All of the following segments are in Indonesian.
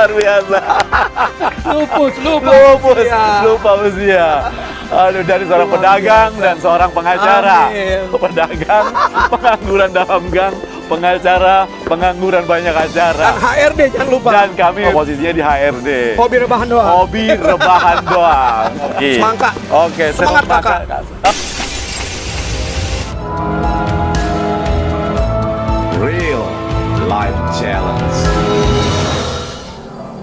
luar biasa. Lupa usia. Aduh, dari seorang pedagang dan seorang pengacara. Pedagang, pengangguran dalam gang, pengacara, pengangguran banyak acara. Dan HRD jangan lupa. Dan kami posisinya di HRD. Hobi rebahan doang. Hobi rebahan doang. Oke. Semangka. Oke, Semangat, Kakak. Real Life Challenge.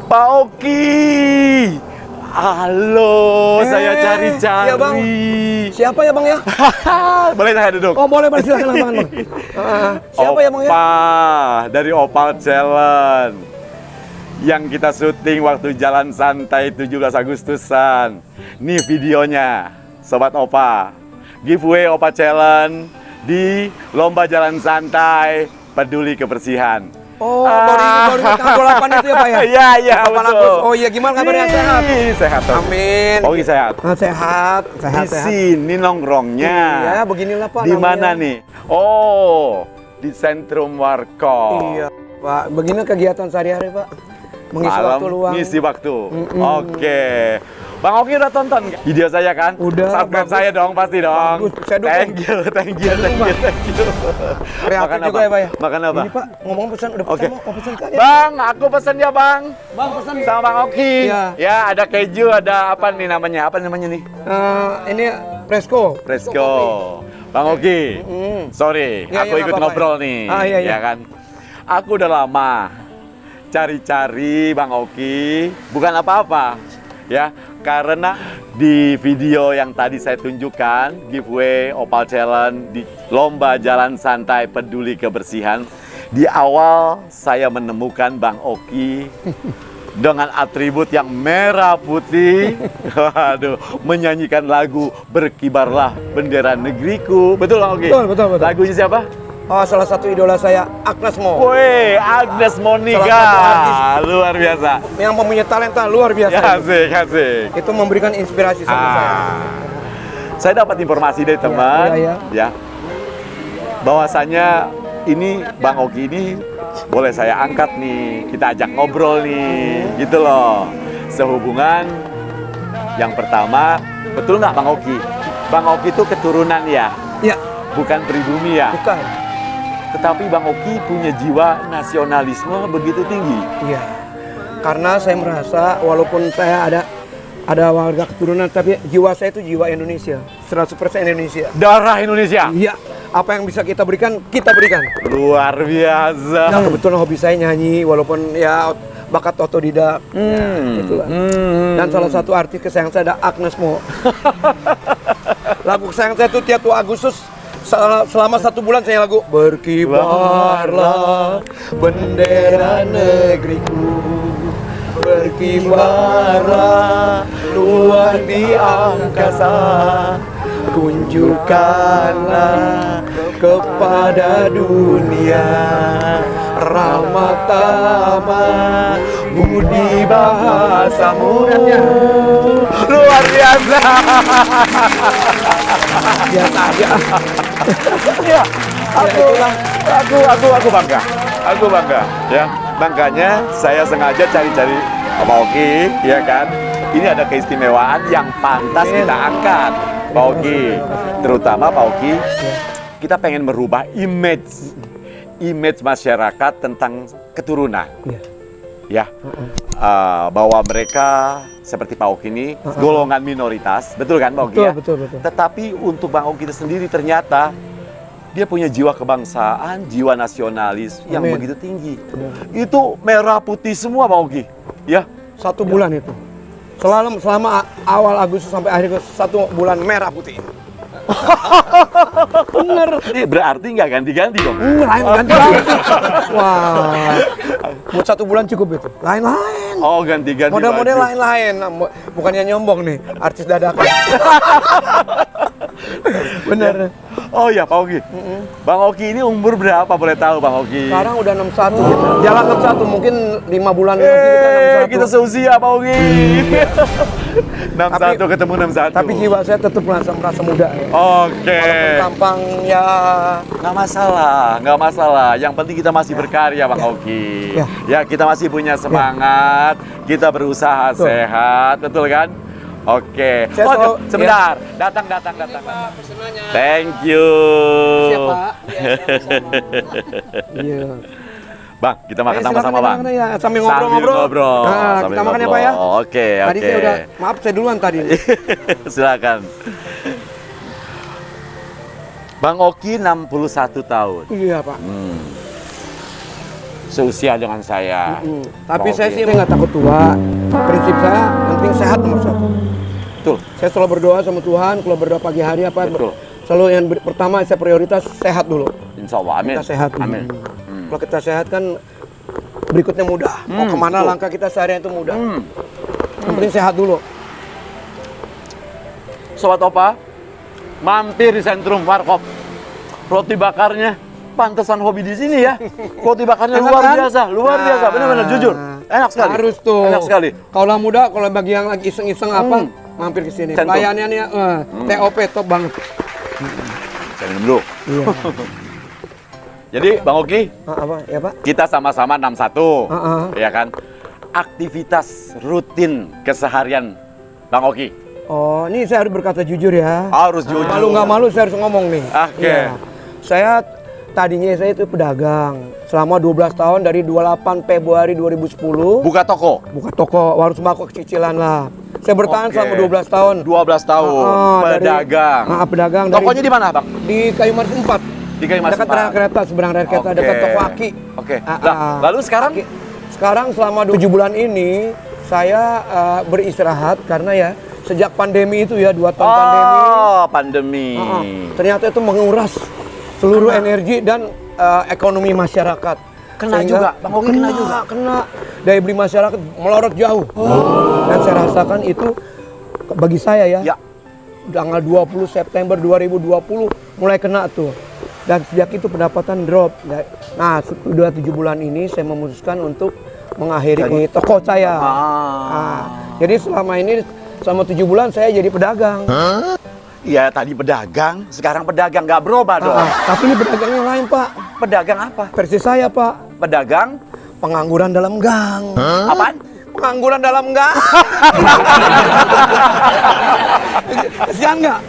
Pak Oki. Halo, saya cari-cari. Iya, Bang. Siapa ya, Bang ya? Boleh saya duduk? Oh, boleh, silakan Bang. Siapa ya, Bang ya? Opa dari Opal Challenge yang kita syuting waktu jalan santai 17 Agustusan. Nih videonya, Sobat Opa. Giveaway Opa Challenge di Lomba Jalan Santai Peduli Kebersihan. Oh, baru tanggal 8 itu ya, Pak ya? Iya, 8 betul. Agustus. Oh iya, gimana kabarnya? Sehat? Sehat. Om. Amin. Oki sehat. Sehat. Di sini nongkrongnya. Iya, beginilah Pak. Di namanya. mana nih? Oh, di Sentrum Warkop. Iya, Pak. Begini kegiatan sehari-hari, Pak. Mengisi waktu luang. Ngisi waktu. Oke. Bang Oki udah tonton video saya kan? Udah, Subscribe bagus. saya dong pasti dong. Bagus, saya dukung. Thank you. Kreatif juga ya, Pak ya? Makan apa? Ini Pak, ngomong pesan udah Oke. pesan mau pesan kalian. Bang, aku pesen ya Bang. Bang pesan Sama Bang Oki. Iya. Ya, ada keju, ada apa nih namanya? Apa namanya nih? Ini Fresco. Fresco. Bang Oki. Sorry, Iya, aku iya, ikut nggak apa-apa, ngobrol ya. nih. Iya. Ya kan? Aku udah lama cari-cari Bang Oki, bukan apa-apa. Ya, karena di video yang tadi saya tunjukkan, giveaway Opal Challenge di Lomba Jalan Santai Peduli Kebersihan, di awal saya menemukan Bang Oki dengan atribut yang merah putih, waduh, menyanyikan lagu Berkibarlah Bendera Negeriku. Betul Bang Oki? Betul. Lagunya siapa? Oh, salah satu idola saya, Agnes Mo. Woi, Agnes Monica. Salah satu artis. Luar biasa. Yang mempunyai talenta luar biasa. Ya, asik. Itu memberikan inspirasi sama saya. Saya dapat informasi dari teman, iya. ya, bahwasanya ini Bang Oki ini boleh saya angkat nih, kita ajak ngobrol nih, gitu loh. Sehubungan yang pertama, betul nggak Bang Oki? Bang Oki itu keturunan ya, Iya, bukan pribumi ya. bukan. Tetapi Bang Oki punya jiwa nasionalisme begitu tinggi. Iya. Karena saya merasa walaupun saya ada warga keturunan, tapi jiwa saya itu jiwa Indonesia, 100% Indonesia. Darah Indonesia. Iya, apa yang bisa kita berikan, kita berikan. Luar biasa. Nah, kebetulan hobi saya nyanyi, walaupun ya bakat otodidak. Ya, itulah. Dan salah satu artis kesayangan saya ada Agnes Mo. Lagu kesayangan saya itu tiap 2 Agustus selama 1 bulan saya lagu Berkibarlah bendera negeriku, berkibarlah luar di angkasa, tunjukkanlah kepada dunia rahmat tamat budi bahasamu. Luar biasa. Biasa aja. Ya, aku bangga. Aku bangga, ya. Makanya saya sengaja cari-cari Pak Oki, ya kan. Ini ada keistimewaan yang pantas kita angkat, Pak Oki. Terutama Pak Oki, kita pengen merubah image masyarakat tentang keturunan. Ya, bahwa mereka seperti Pak Oki ini golongan minoritas, betul kan Pak Oki ya? Betul. Tetapi untuk Bang Oki itu sendiri ternyata dia punya jiwa kebangsaan, jiwa nasionalis yang begitu tinggi. Itu merah putih semua Bang Oki, ya? 1 bulan itu. Selama awal Agustus sampai akhir 1 bulan merah putih. Bener. Ini berarti nggak ganti-ganti dong? Lain ganti. Wah, buat 1 bulan cukup itu. Lain-lain. Oh, ganti-ganti. Model-model baju. lain-lain. Bukannya nyombong nih, artis dadakan. Bener. Oh ya Pak Oki. Bang Oki ini umur berapa boleh tahu Bang Oki? Sekarang udah 61 gitu. Jalan 61, mungkin 5 bulan lagi kita 61. Kita seusia Pak Oki. 61 ketemu 61. Tapi jiwa saya tetap merasa muda ya. Oke. Walaupun tampang ya Nggak masalah, nggak masalah. Yang penting kita masih berkarya, Bang Oki. Ya. Ya, kita masih punya semangat, kita berusaha Betul. sehat, betul kan? Oke. Saya Oh, selalu- sebentar. Datang. Thank you. Iya. Bang, kita makan Ayo, sama-sama, silakan, Bang. silakan, ya. Sambil ngobrol-ngobrol. ngobrol. Nah, Sambil kita makan ya, Pak, ya. Oke, Tadi saya udah, maaf saya duluan tadi. Silakan. Bang Oki 61 tahun. Iya, Pak. Seusia dengan saya. Tapi Bang saya Oki. sih nggak takut tua. Prinsip saya penting sehat nomor satu. Betul. Saya selalu berdoa sama Tuhan, kalau berdoa pagi hari apa. Betul. Selalu yang pertama saya prioritas sehat dulu. Insya Allah, amin. Kita sehat. Amin. Kalau kita sehat kan berikutnya mudah. Mau kemana betul. langkah kita seharian itu mudah. Yang penting sehat dulu. Sobat Opa, mampir di Sentrum Warkop. Roti bakarnya pantesan hobi di sini ya. Roti bakarnya Enak luar kan? biasa, luar biasa. Benar-benar jujur. Enak sekali. Harus tuh. Enak sekali. Kalau muda, kalau bagi yang lagi iseng-iseng apa, mampir ke sini. Sentrum. Pelayanannya TOP top banget. Saya minum dulu. Iya. Jadi Bang Oki, Apa ya, Pak? kita sama-sama 61. Heeh. Ya kan? Aktivitas rutin keseharian Bang Oki. Oh, ini saya harus berkata jujur ya. Harus jujur. Malu nggak malu saya harus ngomong nih. Oke. Iya. Saya tadinya saya itu pedagang selama 12 tahun dari 28 Februari 2010 Buka toko. buka toko warung sembako kecicilan lah. Saya bertahan Oke. selama 12 tahun. 12 tahun. Dari- pedagang. Tokonya di mana, Bang? Di Kayu Manis 4. Di Kayu Manis Dekat 4. rel kereta, seberang rel kereta, Oke. dekat toko Aki. Oke. Lalu sekarang? Sekarang selama 7 bulan ini saya beristirahat karena ya sejak pandemi itu ya 2 tahun pandemi. Oh, pandemi. Ternyata itu menguras seluruh energi dan ekonomi masyarakat. Kena juga, Bang Oki kena juga. Kena. Daya beli masyarakat melorot jauh. Dan saya rasakan itu bagi saya ya. Ya. Tanggal 20 September 2020 mulai kena tuh. Dan sejak itu pendapatan drop. Nah, sudah 7 bulan ini saya memutuskan untuk mengakhiri toko saya. Nah, jadi selama ini selama 7 bulan saya jadi pedagang. Iya, tadi pedagang, sekarang pedagang nggak berubah dong. Tapi ini pedagang yang lain, Pak. Pedagang apa? Versi saya, Pak. Pedagang Pengangguran dalam gang. apaan? Pengangguran dalam gang. Kasihan nggak?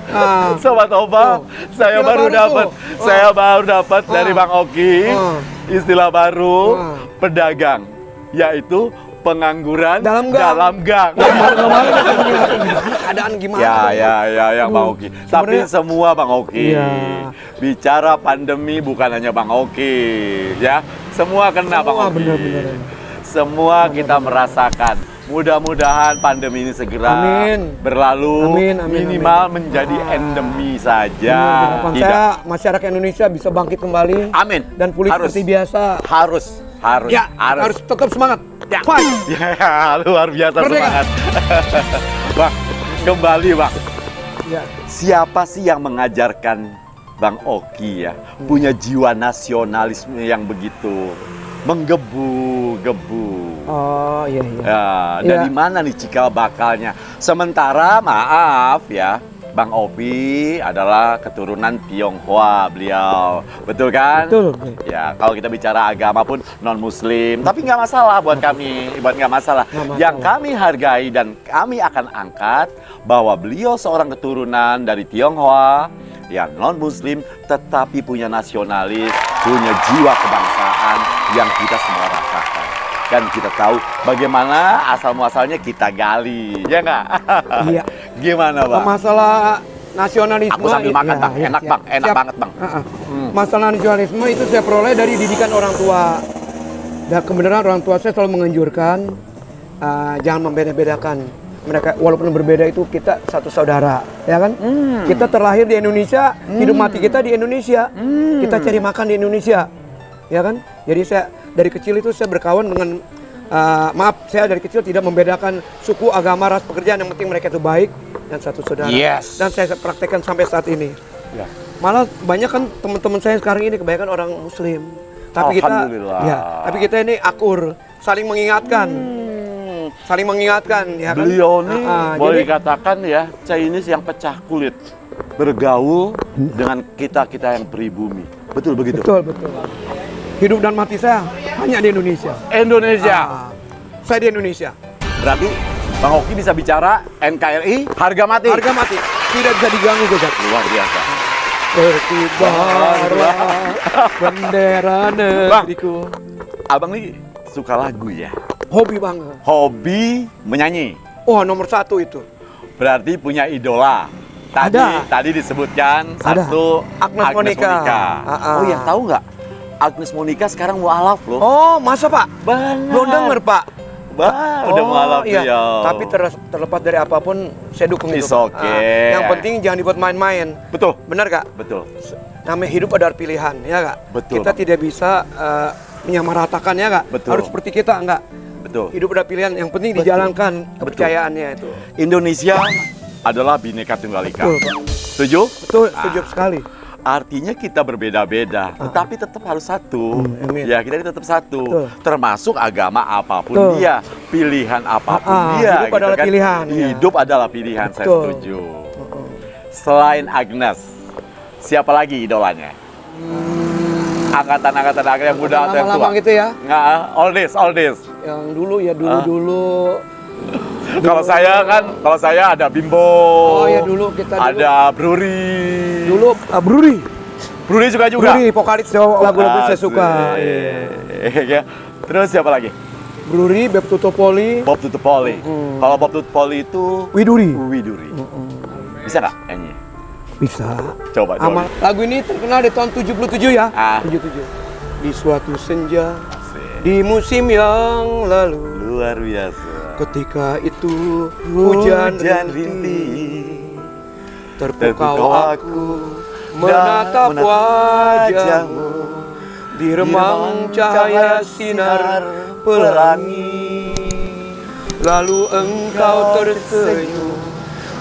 Nah, Sobat Opa, saya istilah baru baru dapat, tuh. saya baru dapat dari Bang Oki istilah baru pedagang, yaitu pengangguran Dalam gang. dalam gang. kemarin keadaan gimana? Ya, Bang Oki. Tapi sebenarnya- semua Bang Oki. Iya. Bicara pandemi bukan hanya Bang Oki, ya. Semua kena Bang Oki. benar-benar. Semua kita merasakan. Mudah-mudahan pandemi ini segera Amin. berlalu, Amin, amin, minimal amin. menjadi endemi saja. Harapan saya masyarakat Indonesia bisa bangkit kembali Amin. dan pulih Harus. seperti biasa. Harus. Ya, harus tetap semangat. Ya. Fight. Ya, luar biasa Merdeka. semangat. Bang, kembali Bang. Ya. Siapa sih yang mengajarkan Bang Oki ya punya jiwa nasionalisme yang begitu menggebu-gebu? Oh, iya. Ya, dari Iya. mana nih cikal bakalnya? Sementara maaf ya, Bang Opi adalah keturunan Tionghoa beliau, betul kan? Betul. Ya, kalau kita bicara agama pun non Muslim, tapi nggak masalah buat kami, nggak masalah. Nggak masalah. Yang kami hargai dan kami akan angkat bahwa beliau seorang keturunan dari Tionghoa, yang non Muslim, tetapi punya nasionalis, punya jiwa kebangsaan yang kita semua rasakan. Dan kita tahu bagaimana asal muasalnya kita gali, ya nggak? Iya. Gimana Bang? Masalah nasionalisme. Aku sambil makan, Bang. Enak, siap. Bang. Enak Siap. banget, Bang. Masalah nasionalisme itu saya peroleh dari didikan orang tua. Dan kebenaran orang tua saya selalu menganjurkan jangan membeda-bedakan. Mereka walaupun berbeda itu kita satu saudara, ya kan? Kita terlahir di Indonesia, hidup mati kita di Indonesia. Kita cari makan di Indonesia, ya kan? Jadi saya dari kecil itu saya berkawan dengan maaf, saya dari kecil tidak membedakan suku, agama, ras, pekerjaan, yang penting mereka itu baik dan satu saudara. Yes. Dan saya praktekkan sampai saat ini. Ya. Malah banyak kan teman-teman saya sekarang ini kebanyakan orang Muslim. Tapi kita Alhamdulillah. ya, tapi kita ini akur, saling mengingatkan. saling mengingatkan ya kan. Beliau nih boleh jadi dikatakan ya Chinese yang pecah kulit, bergaul dengan kita yang pribumi. Betul begitu? betul. Hidup dan mati saya hanya di Indonesia. Indonesia. Saya di Indonesia. Berarti Bang Oki bisa bicara NKRI harga mati. Harga mati tidak bisa diganggu guys. Luar biasa. Berkibarlah bendera negeriku. Abang nih suka lagu ya? Hobi banget. Hobi menyanyi. Oh, nomor 1 itu. Berarti punya idola. Tadi disebutkan Ada. satu Agnes Monica. Oh ya, tahu nggak? Agnes Monica sekarang mualaf loh. Oh, masa Pak? Benar. Belum denger Pak. Udah mualaf iya. dia. Tapi terlepas dari apapun, saya dukung It's itu. Pak. okay. Yang penting jangan dibuat main-main. Betul. Benar Kak? Betul. Namanya hidup ada pilihan, ya Kak? Betul, Kita Pak. tidak bisa menyamaratakan, ya Kak? Betul. Harus seperti kita, enggak. Betul. Hidup ada pilihan, yang penting dijalankan kepercayaannya itu. Indonesia adalah Bhinneka Tunggal Ika. Betul, Pak. Setuju? Betul, setuju sekali. Artinya kita berbeda-beda, tetapi tetap harus satu. amin. Ya, kita tetap satu. Betul. Termasuk agama apapun Betul. dia, pilihan apapun dia. hidup adalah pilihan, ya. Hidup adalah pilihan, saya Betul. setuju. Selain Agnes, siapa lagi idolanya? Angkatan-angkatan yang muda atau yang tua? Lama-lama gitu ya. Nggak, all this. Yang dulu ya, dulu. Kalau saya ada Bimbo. Oh ya, dulu kita dulu. Ada Bruri. Dulu Bruri. Bruri suka juga. Bruri, vokalis lagu-lagu saya suka. Ya. Terus siapa lagi? Bruri, Beb Tutupoli, Bob Tutupoli. Kalau Bob Tutupoli itu Widuri. Widuri. Bisa nggak nyanyi? Bisa. Coba. Lagu ini terkenal di tahun 77 ya. 77. Di suatu senja, di musim yang lalu, Luar biasa. ketika itu hujan rintik, terpukau aku menatap wajahmu di remang cahaya sinar pelangi. Lalu engkau tersenyum,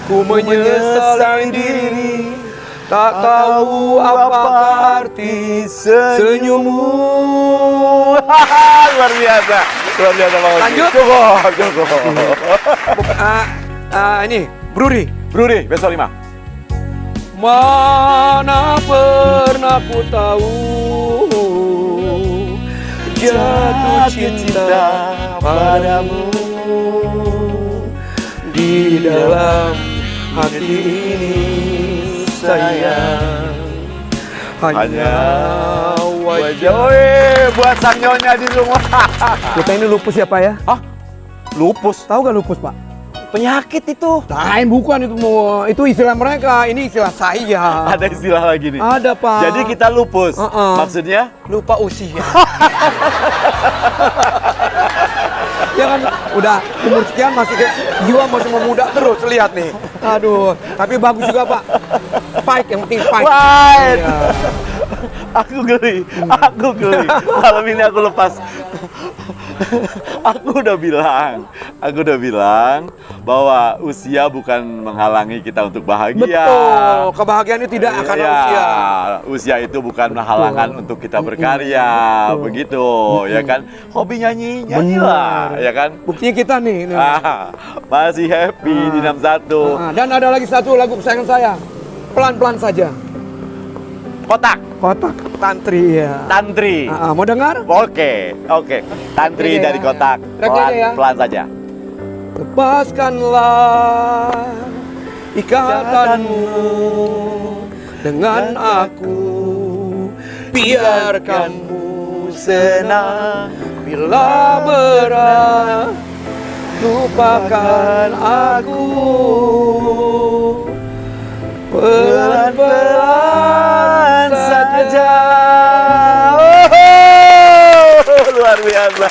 ku menyesali diri, tak tahu apakah arti senyummu. Luar biasa banget. Lanjut. Cukup. Ini Bruri. Bruri, besok 5. Mana pernah ku tahu jatuh cinta padamu, di dalam hati ini sayang hanya wajah. Buat sang nyonya di rumah. Kita ini lupus ya Pak ya? Hah? Lupus? Tahu gak lupus Pak? Penyakit itu. Lain bukan itu, itu istilah mereka, ini istilah saya. Ada istilah lagi nih. Ada Pak. Jadi kita lupus. Maksudnya? Lupa usia. Ya kan udah umur sekian masih jiwa masih memuda terus, lihat nih. Aduh, tapi bagus juga Pak. Fight, yang penting fight. Fight. Iya. Aku geli. Malam ini aku lepas. Aku udah bilang bahwa usia bukan menghalangi kita untuk bahagia. Betul, kebahagiaan itu tidak akan usia. Usia itu bukan halangan untuk kita berkarya, begitu, ya kan? Hobi nyanyilah, ya kan? Buktinya kita nih. Masih happy di 61. Dan ada lagi satu lagu kesayangan saya, pelan-pelan saja. Kotak. Tantri ya. Tantri. Mau dengar? Oke. Tantri Oke, dari ya. Kotak. Tracknya aja ya. Pelan saja. Lepaskanlah ikatanmu dengan aku, biarkanmu senang bila berat, lupakan aku pelan-pelan saja. Luar biasa.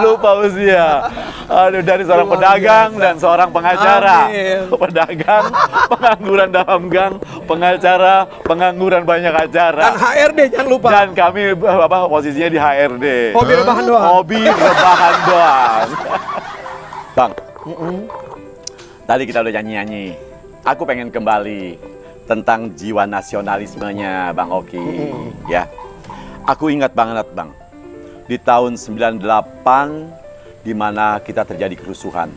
Lupa usia. Aduh, dari seorang Luar pedagang biasa. dan seorang pengacara. Amin. Pedagang, pengangguran dalam gang, pengacara, pengangguran banyak acara. Dan HRD jangan lupa. Dan kami posisinya di HRD. Hobi rebahan doang. Hobi rebahan doang. Bang, tadi kita udah nyanyi-nyanyi. Aku pengen kembali tentang jiwa nasionalismenya Bang Oki. Ya, aku ingat banget Bang. di tahun 98 di mana kita terjadi kerusuhan.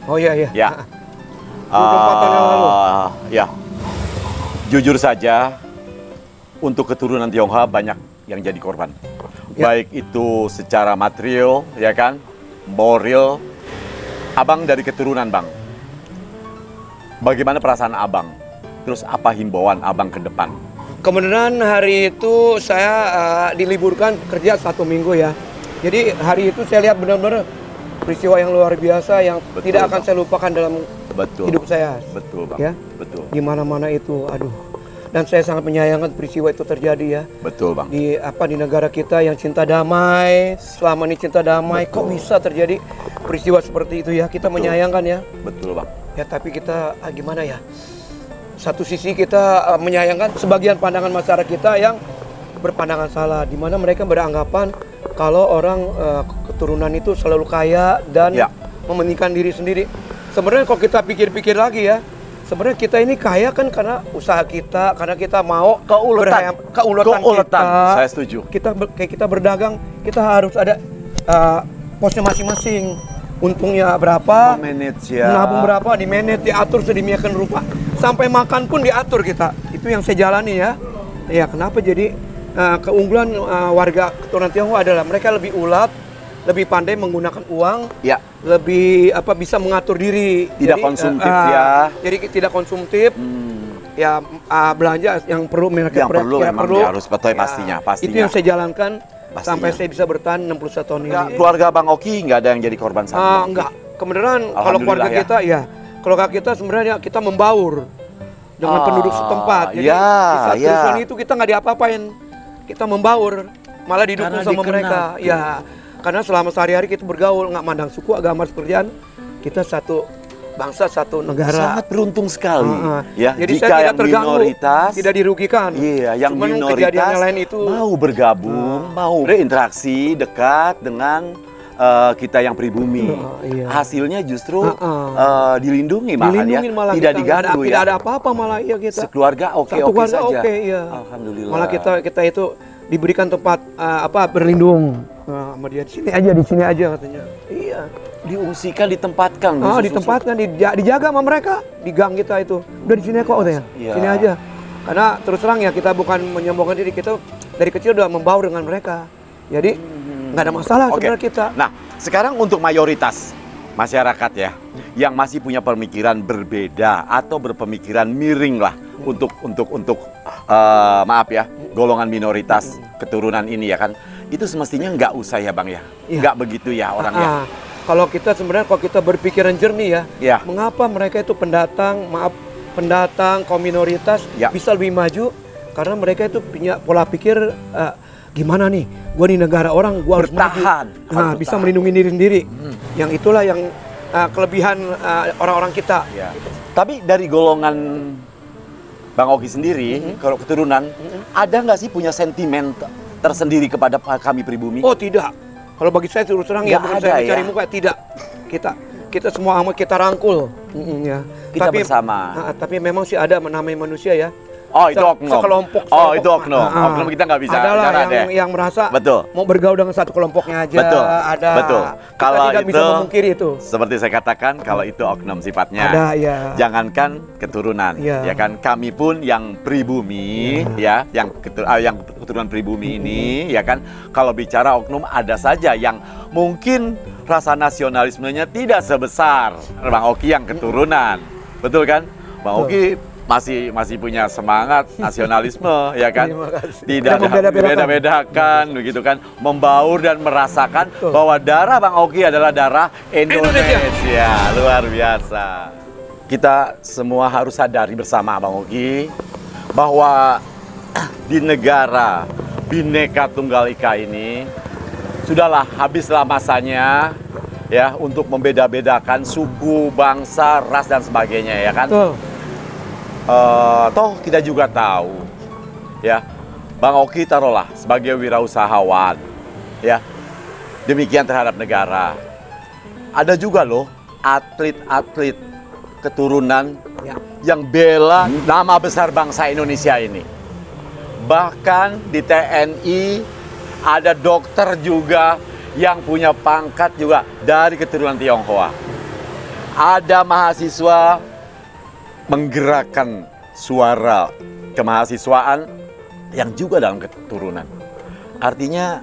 Oh iya iya. Ya. 24 tahun yang lalu. Ya. Jujur saja, untuk keturunan Tionghoa banyak yang jadi korban. Ya. Baik itu secara material, ya kan, moral. Abang dari keturunan, Bang. Bagaimana perasaan Abang? Terus apa himbauan Abang ke depan? Kebenaran hari itu saya diliburkan kerja 1 minggu ya. Jadi hari itu saya lihat benar-benar peristiwa yang luar biasa yang Betul, tidak akan Bang. saya lupakan dalam Betul. hidup saya. Betul, Bang. Ya. Betul. Di mana-mana itu, aduh. Dan saya sangat menyayangkan peristiwa itu terjadi ya. Betul, Bang. Di negara kita yang cinta damai, selama ini cinta damai, kok bisa terjadi peristiwa seperti itu ya? Kita menyayangkan ya. Betul, Bang. Ya tapi kita gimana ya? Satu sisi kita menyayangkan sebagian pandangan masyarakat kita yang berpandangan salah, di mana mereka beranggapan kalau orang keturunan itu selalu kaya dan Ya. mementingkan diri sendiri. Sebenarnya kalau kita pikir-pikir lagi ya, sebenarnya kita ini kaya kan karena usaha kita, karena kita mau Keuletan. keuletan Keuletan, kita. saya setuju. Kayak kita berdagang, kita harus ada posnya masing-masing. Untungnya berapa, Manage ya. menabung berapa, di-manage, diatur sedemikian rupa. Sampai makan pun diatur kita. Itu yang saya jalani ya. Ya kenapa jadi keunggulan warga keturunan Tionghoa adalah mereka lebih ulat, lebih pandai menggunakan uang, Ya. lebih bisa mengatur diri. Tidak konsumtif ya. Jadi tidak konsumtif. Ya belanja yang perlu mereka Yang perlu kira memang dia harus betul pastinya. Itu yang saya jalankan Pastinya. sampai saya bisa bertahan 61 tahun Ya, ini. keluarga Bang Oki nggak ada yang jadi korban sama. Enggak, kebenaran kalau Alhamdulillah keluarga ya. kita ya, keluarga kita sebenarnya kita membaur dengan penduduk setempat. Jadi ya, di saat ya. kerusuhan itu kita nggak diapa-apain, kita membaur, malah didukung Karena sama dikenal. mereka. Ya, karena selama sehari-hari kita bergaul nggak mandang suku, agama, pekerjaan, kita satu bangsa, satu negara. Sangat beruntung sekali. Ya, Jadi jika saya tidak yang terganggu, minoritas, tidak dirugikan. iya, yang Cuman minoritas kejadian yang lain itu mau bergabung, mau berinteraksi dekat dengan kita yang pribumi. Iya. Hasilnya justru dilindungi malah dilindungi ya, malah tidak kita, diganggu ya. tidak ada apa-apa malah ya kita. Sekeluarga Satu oke-oke keluarga saja. oke, iya. Alhamdulillah. Malah kita itu diberikan tempat berlindung. Nah, sama dia di sini aja katanya. Iya. Diungsikan, ditempatkan. Ditempatkan, dijaga sama mereka di gang kita itu. Udah di sini kok katanya. Iya. Sini aja. Karena terus terang ya kita bukan menyombongkan diri, kita dari kecil udah membaur dengan mereka. Jadi nggak ada masalah Oke. sebenarnya kita. Nah, sekarang untuk mayoritas masyarakat ya, yang masih punya pemikiran berbeda atau berpemikiran miring lah untuk maaf ya, golongan minoritas keturunan ini ya kan, itu semestinya nggak usah ya Bang ya, Iya. nggak begitu ya orangnya. Kalau kita sebenarnya kalau kita berpikiran jernih ya, Ya. mengapa mereka itu pendatang kaum minoritas Ya. bisa lebih maju karena mereka itu punya pola pikir gimana nih, gua di negara orang gua harus Bertahan. maju. Harus Nah, bisa bertahan. melindungi diri sendiri. Yang itulah yang kelebihan orang-orang kita. Ya. Tapi dari golongan Bang Oki sendiri, kalau keturunan, ada nggak sih punya sentimen tersendiri kepada kami pribumi? Oh tidak. Kalau bagi saya terus terang ya Nggak bukan ada saya mencari ya? muka, tidak. Kita semua amat kita rangkul. Ya. Kita bersama. Tapi memang sih ada namanya manusia ya. Oh itu oknum. Sekelompok. Oh itu oknum. Oknum kita nggak bisa Adalah bicara deh. yang merasa Betul. mau bergaul dengan satu kelompoknya aja. Betul. Ada. Betul. Kita Kalau tidak bisa itu memungkiri itu. seperti saya katakan, kalau itu oknum sifatnya. Ada ya. Jangankan keturunan, Ya. ya kan kami pun yang pribumi, ya, yang keturunan pribumi ini, ya kan, kalau bicara oknum ada saja yang mungkin rasa nasionalismenya tidak sebesar Bang Oki yang keturunan, betul kan? Bang Oki masih punya semangat nasionalisme, ya kan? Terima kasih. Tidak membeda-bedakan, begitu kan? Membaur dan merasakan bahwa darah Bang Oki adalah darah Indonesia. Luar biasa. Kita semua harus sadari bersama Bang Oki bahwa di negara Bhinneka Tunggal Ika ini sudahlah habislah masanya ya untuk membeda-bedakan suku, bangsa, ras dan sebagainya, ya kan? Betul. Toh kita juga tahu ya, Bang Oki taruhlah sebagai wirausahawan ya, demikian terhadap negara. Ada juga loh atlet-atlet keturunan Ya. yang bela nama besar bangsa Indonesia ini. Bahkan di TNI Ada dokter juga yang punya pangkat juga dari keturunan Tionghoa. Ada mahasiswa menggerakkan suara kemahasiswaan yang juga dalam keturunan. Artinya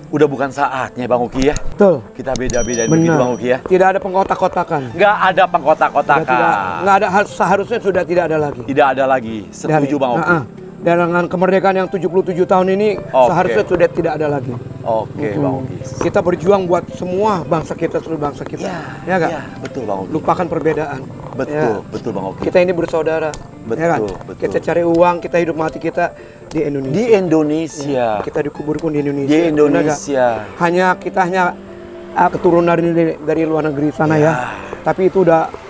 udah bukan saatnya Bang Uki ya. Betul. Kita beda-bedain begitu Bang Uki ya. Tidak ada pengkotak-kotakan. Nggak ada pengkotak-kotakan. Nggak ada, seharusnya sudah tidak ada lagi. Tidak ada lagi. Setuju Bang Uki. Dengan kemerdekaan yang 77 tahun ini seharusnya sudah tidak ada lagi. Oke Bang Uki. Kita berjuang buat semua bangsa kita, seluruh bangsa kita. Ya nggak? Ya, betul Bang Uki. Lupakan perbedaan. Betul, Ya. betul Bang Uki. Kita ini bersaudara. Betul, ya kan? betul. Kita cari uang, kita hidup mati kita di Indonesia. Di Indonesia. Kita dikubur pun di Indonesia. Di Benar Indonesia. nggak? Kita hanya keturunan dari luar negeri sana ya. Tapi itu udah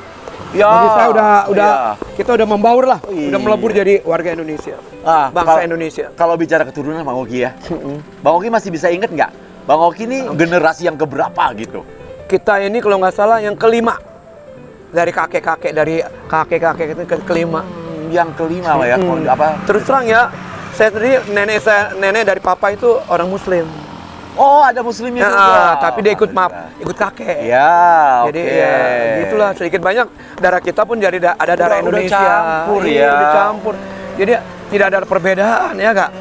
Ya. bagi saya udah ya. kita udah membaur lah, Iya. udah melebur jadi warga Indonesia. Bangsa Indonesia. Kalau bicara keturunan Bang Oki ya, Bang Oki masih bisa inget nggak? Bang Oki ini generasi yang keberapa gitu? Kita ini kalau nggak salah yang kelima dari kakek-kakek itu kelima. Yang kelima lah ya. Apa? Terus terang ya, saya sendiri nenek dari papa itu orang Muslim. Oh, ada muslimnya juga. Tapi dia ikut kakek. Ya, Jadi ya gitulah, sedikit banyak darah kita pun jadi ada darah Udah Indonesia. campur Iya, ya. udah campur. Jadi tidak ada perbedaan ya kak.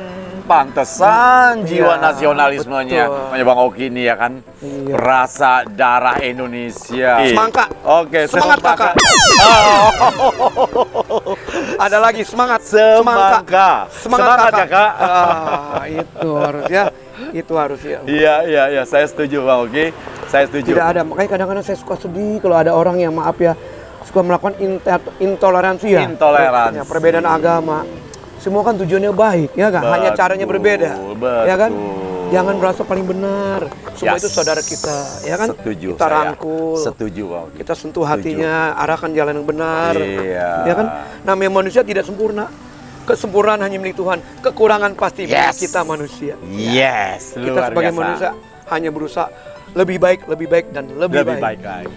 Pantesan jiwa Iya, nasionalismenya betul. Bang Oki ini ya kan. Iya. Rasa darah Indonesia. Semangka. Oke, Semangat, Kakak. Ada lagi semangat. Semangka. Semangat Kakak. Itu harus ya. Itu harus ya. Iya, saya setuju Bang Oki. Saya setuju. Tidak ada, makanya kadang-kadang saya suka sedih kalau ada orang yang maaf ya suka melakukan intoleransi ya. Intoleransi. Ya, perbedaan agama. Semua kan tujuannya baik, ya kan? Hanya caranya berbeda. Betul. Ya kan? Jangan merasa paling benar. Semua Yes. itu saudara kita, ya kan? Setuju Kita saya. rangkul. Setuju Bang Oki. Kita sentuh hatinya, arahkan jalan yang benar. Iya. Ya kan? Namanya manusia tidak sempurna. Kesempurnaan hanya milik Tuhan. Kekurangan pasti milik Yes. kita manusia. Yes, Kita luar sebagai biasa. manusia hanya berusaha lebih baik dan lebih baik. lagi.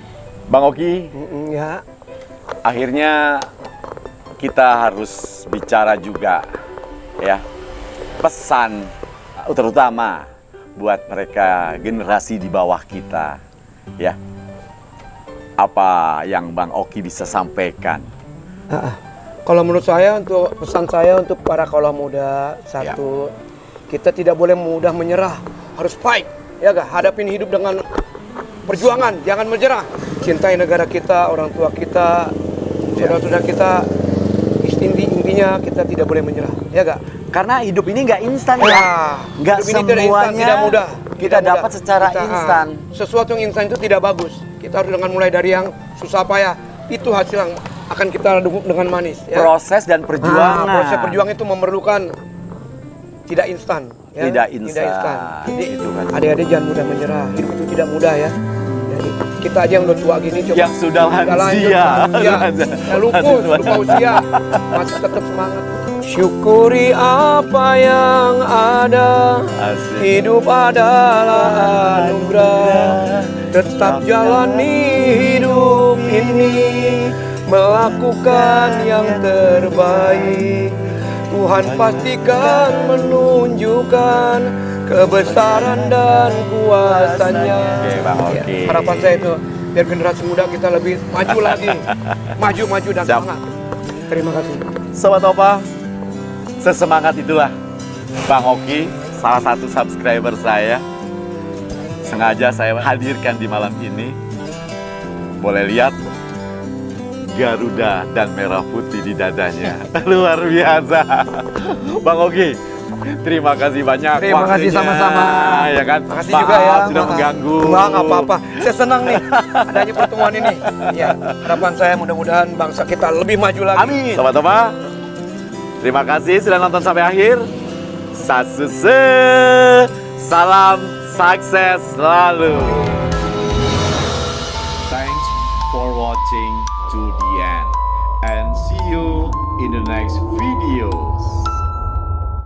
Bang Oki, Ya. akhirnya kita harus bicara juga ya pesan terutama buat mereka generasi di bawah kita ya. Apa yang Bang Oki bisa sampaikan? Kalau menurut saya, untuk pesan saya untuk para kaula muda, satu, kita tidak boleh mudah menyerah, harus fight, ya gak? Hadapin hidup dengan perjuangan, jangan menyerah. Cintai negara kita, orang tua kita, saudara-saudara kita. Intinya kita tidak boleh menyerah, ya gak? Karena hidup ini nggak instan Ya, ya, nggak hidup ini tidak instan, semuanya tidak mudah. kita Tidak dapat mudah. secara Kita, instan. Sesuatu yang instan itu tidak bagus. Kita harus dengan mulai dari yang susah payah. Itu hasil yang akan kita dukung dengan manis. Ya. Proses dan perjuangan. Proses perjuangan itu memerlukan tidak instan. Ya. Tidak instan. Jadi Itu kan. adik-adik jangan mudah menyerah. Hidup itu tidak mudah ya. Jadi kita aja yang udah tua gini coba. Yang sudah lansia. Lupa usia. Masih tetap semangat. Syukuri apa yang ada. Asik. Hidup adalah anugerah. Tetap jalani hidup ini, melakukan yang terbaik. Tuhan pastikan menunjukkan kebesaran dan kuasanya. Oke, Bang Oki. Ya, harapan saya itu biar generasi muda kita lebih maju lagi, maju dan Siap. semangat. Terima kasih. Sobat Opa, sesemangat itulah Bang Oki, salah satu subscriber saya. Sengaja saya hadirkan di malam ini. Boleh lihat Garuda dan merah putih di dadanya. Luar biasa. Bang Oki, terima kasih banyak. Terima kasih waktunya, sama-sama. Ya kan? Makasih Maaf juga ya. sudah mengganggu. Nggak apa-apa. Saya senang nih adanya pertemuan ini. Ya, harapan saya mudah-mudahan bangsa kita lebih maju lagi. Amin. Sobat Opa, terima kasih sudah nonton sampai akhir. Sasuse, salam sukses selalu. Thanks for watching to the end and see you in the next videos.